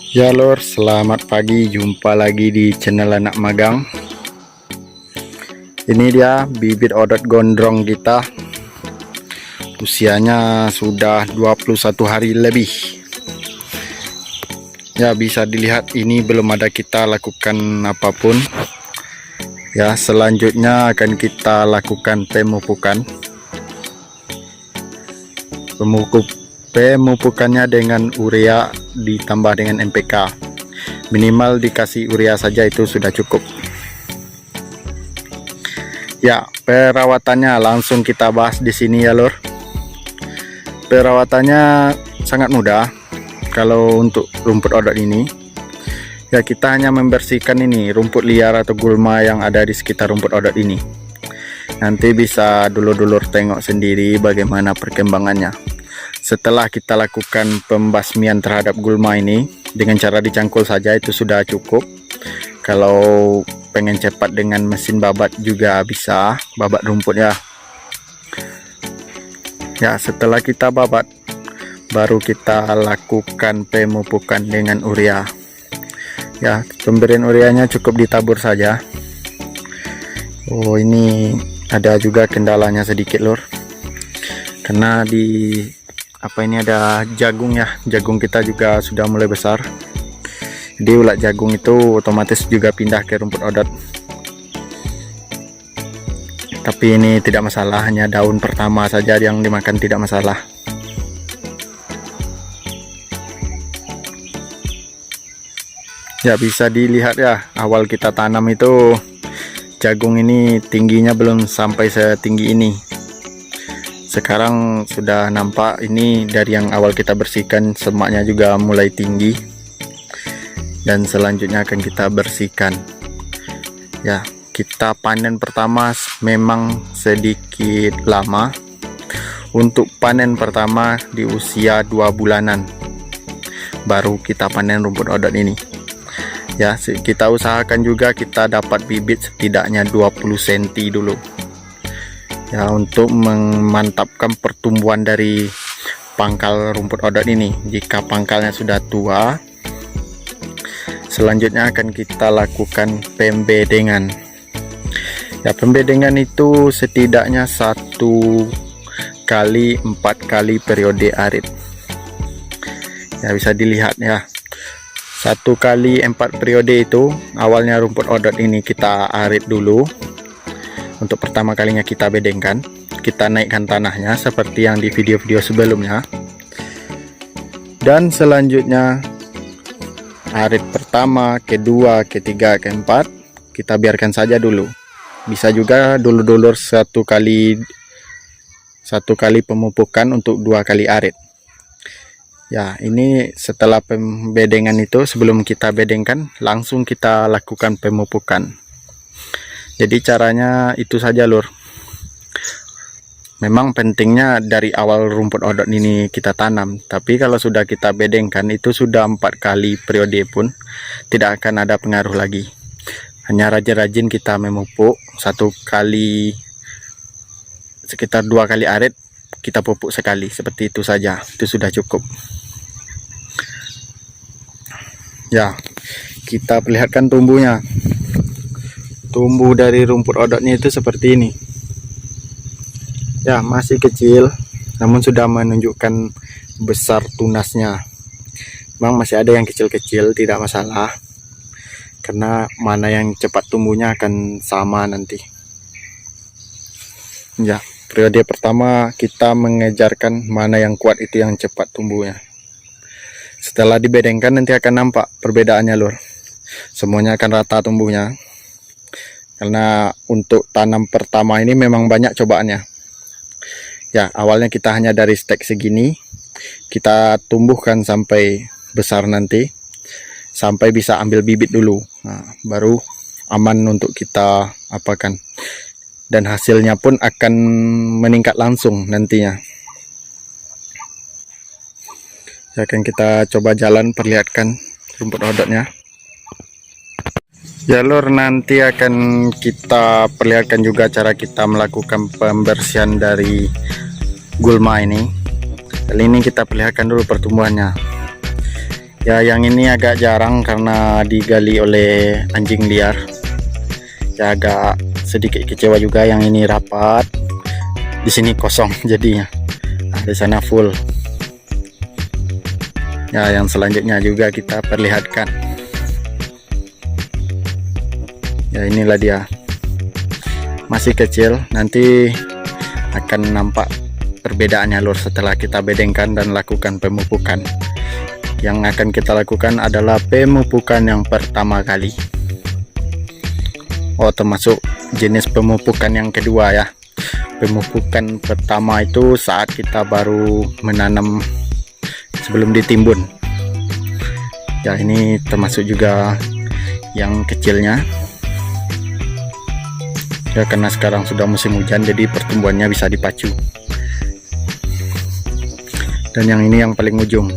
Ya lor, selamat pagi, jumpa lagi di channel anak magang. Ini dia bibit odot gondrong kita. Usianya sudah 21 hari lebih. Ya, bisa dilihat ini belum ada kita lakukan apapun. Ya, selanjutnya akan kita lakukan pemupukan. Pemupukannya dengan urea ditambah dengan NPK. Minimal dikasih urea saja itu sudah cukup. Ya, perawatannya langsung kita bahas di sini ya lor. Perawatannya sangat mudah. Kalau untuk rumput odot ini, ya kita hanya membersihkan ini rumput liar atau gulma yang ada di sekitar rumput odot ini. Nanti bisa dulur-dulur tengok sendiri bagaimana perkembangannya. Setelah kita lakukan pembasmian terhadap gulma ini dengan cara dicangkul saja itu sudah cukup. Kalau pengen cepat dengan mesin babat juga bisa babat rumput ya. Ya, setelah kita babat baru kita lakukan pemupukan dengan urea. Ya, pemberian ureanya cukup ditabur saja. Oh, ini ada juga kendalanya sedikit lor. Karena di ini ada jagung ya, jagung kita juga sudah mulai besar, jadi ulat jagung itu otomatis juga pindah ke rumput odot. Tapi ini tidak masalah, hanya daun pertama saja yang dimakan, tidak masalah. Ya, bisa dilihat ya, awal kita tanam itu jagung ini tingginya belum sampai setinggi ini. Sekarang sudah nampak ini dari yang awal kita bersihkan, semaknya juga mulai tinggi. Dan selanjutnya akan kita bersihkan. Ya, kita panen pertama memang sedikit lama. Untuk panen pertama di usia 2 bulanan baru kita panen rumput odot ini. Ya, kita usahakan juga kita dapat bibit setidaknya 20 cm dulu. Ya, untuk memantapkan pertumbuhan dari pangkal rumput odot ini. Jika pangkalnya sudah tua, selanjutnya akan kita lakukan pembedengan. Ya, pembedengan itu setidaknya 1 kali 4 kali periode arit. Ya, bisa dilihat ya, 1 kali 4 periode itu awalnya rumput odot ini kita arit dulu. Untuk pertama kalinya kita bedengkan, kita naikkan tanahnya seperti yang di video-video sebelumnya. Dan selanjutnya arit pertama, kedua, ketiga, keempat kita biarkan saja dulu. Bisa juga dulur-dulur satu kali pemupukan untuk 2 kali arit. Ya, ini setelah pembedengan itu, sebelum kita bedengkan langsung kita lakukan pemupukan. Jadi caranya itu saja lur. Memang pentingnya dari awal rumput odot ini kita tanam, tapi kalau sudah kita bedengkan itu sudah 4 kali periode pun tidak akan ada pengaruh lagi. Hanya rajin-rajin kita memupuk, 1 kali sekitar 2 kali arit kita pupuk sekali, seperti itu saja, itu sudah cukup. Ya, kita perlihatkan tumbuhnya. Tumbuh dari rumput odotnya itu seperti ini. Ya, masih kecil namun sudah menunjukkan besar tunasnya. Memang masih ada yang kecil-kecil, tidak masalah, karena mana yang cepat tumbuhnya akan sama nanti. Ya, periode pertama kita mengejarkan mana yang kuat itu yang cepat tumbuhnya. Setelah dibedengkan nanti akan nampak perbedaannya lur. Semuanya akan rata tumbuhnya. Karena untuk tanam pertama ini memang banyak cobaannya. Ya, awalnya kita hanya dari stek segini, kita tumbuhkan sampai besar nanti, sampai bisa ambil bibit dulu. Nah, baru aman untuk kita apakan. Dan hasilnya pun akan meningkat langsung nantinya. Ya, akan kita coba jalan perlihatkan rumput odotnya. Ya lur, nanti akan kita perlihatkan juga cara kita melakukan pembersihan dari gulma ini. Kali ini kita perlihatkan dulu pertumbuhannya. Ya, yang ini agak jarang karena digali oleh anjing liar. Ya, agak sedikit kecewa juga. Yang ini rapat, di sini kosong jadinya. Nah, di sana full. Ya, yang selanjutnya juga kita perlihatkan. Ya, inilah dia. Masih kecil, nanti akan nampak perbedaannya lur setelah kita bedengkan dan lakukan pemupukan. Yang akan kita lakukan adalah pemupukan yang pertama kali. Oh, termasuk jenis pemupukan yang kedua ya. Pemupukan pertama itu saat kita baru menanam sebelum ditimbun. Ya, ini termasuk juga yang kecilnya. Ya, karena sekarang sudah musim hujan, jadi pertumbuhannya bisa dipacu. Dan yang ini yang paling ujung.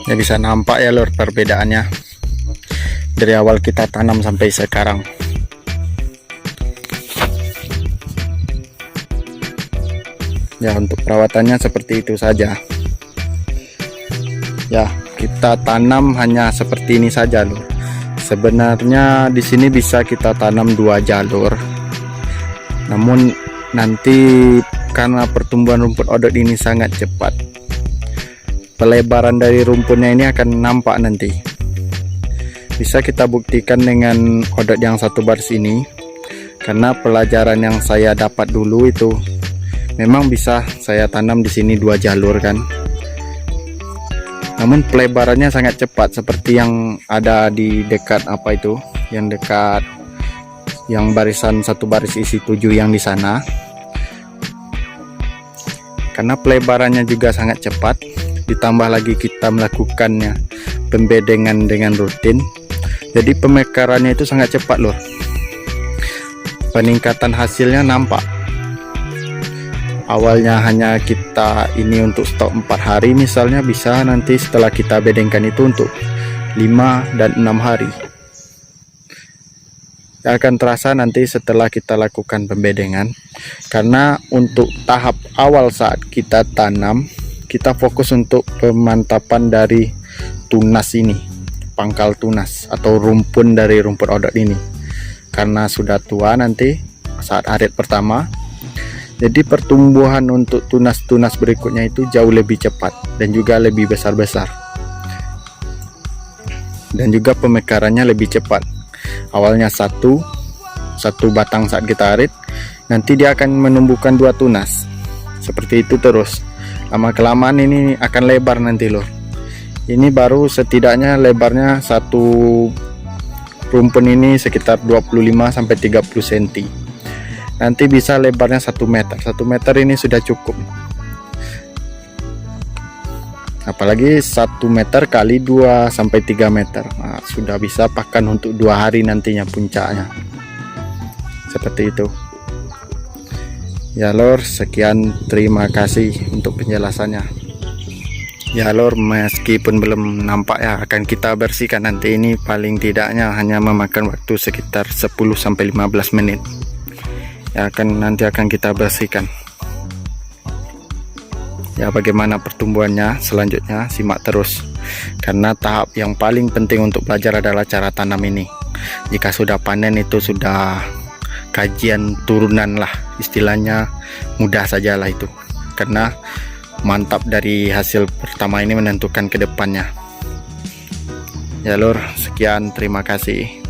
Ya, bisa nampak ya lur perbedaannya dari awal kita tanam sampai sekarang. Ya, untuk perawatannya seperti itu saja. Ya, kita tanam hanya seperti ini saja lur. Sebenarnya di sini bisa kita tanam 2 jalur. Namun nanti karena pertumbuhan rumput odot ini sangat cepat, pelebaran dari rumputnya ini akan nampak nanti. Bisa kita buktikan dengan odot yang 1 baris ini, karena pelajaran yang saya dapat dulu itu memang bisa saya tanam di sini 2 jalur kan. Namun pelebarannya sangat cepat seperti yang ada di dekat apa itu, yang dekat yang barisan 1 baris isi 7 yang di sana. Karena pelebarannya juga sangat cepat, ditambah lagi kita melakukannya pembedengan dengan rutin, jadi pemekarannya itu sangat cepat loh. Peningkatan hasilnya nampak. Awalnya hanya kita ini untuk stok 4 hari misalnya, bisa nanti setelah kita bedengkan itu untuk 5 dan 6 hari. Akan terasa nanti setelah kita lakukan pembedengan, karena untuk tahap awal saat kita tanam, kita fokus untuk pemantapan dari tunas ini, pangkal tunas atau rumpun dari rumput odot ini, karena sudah tua nanti saat arit pertama. Jadi pertumbuhan untuk tunas-tunas berikutnya itu jauh lebih cepat dan juga lebih besar-besar, dan juga pemekarannya lebih cepat. Awalnya satu batang saat kita arit, nanti dia akan menumbuhkan 2 tunas seperti itu terus. Lama kelamaan ini akan lebar nanti loh. Ini baru setidaknya lebarnya satu rumpun ini sekitar 25 sampai 30 cm. Nanti bisa lebarnya 1 meter. 1 meter ini sudah cukup. Apalagi 1 meter kali 2 sampai 3 meter. Nah, sudah bisa pakan untuk 2 hari nantinya puncaknya. Seperti itu. Ya lor, sekian, terima kasih untuk penjelasannya. Ya lor, meskipun belum nampak ya, akan kita bersihkan nanti. Ini paling tidaknya hanya memakan waktu sekitar 10 sampai 15 menit. Ya, nanti akan kita bersihkan. Ya, bagaimana pertumbuhannya selanjutnya simak terus, karena tahap yang paling penting untuk belajar adalah cara tanam ini. Jika sudah panen itu sudah kajian turunan lah, istilahnya mudah saja lah itu, karena mantap dari hasil pertama ini menentukan ke depannya. Ya lur, sekian, terima kasih.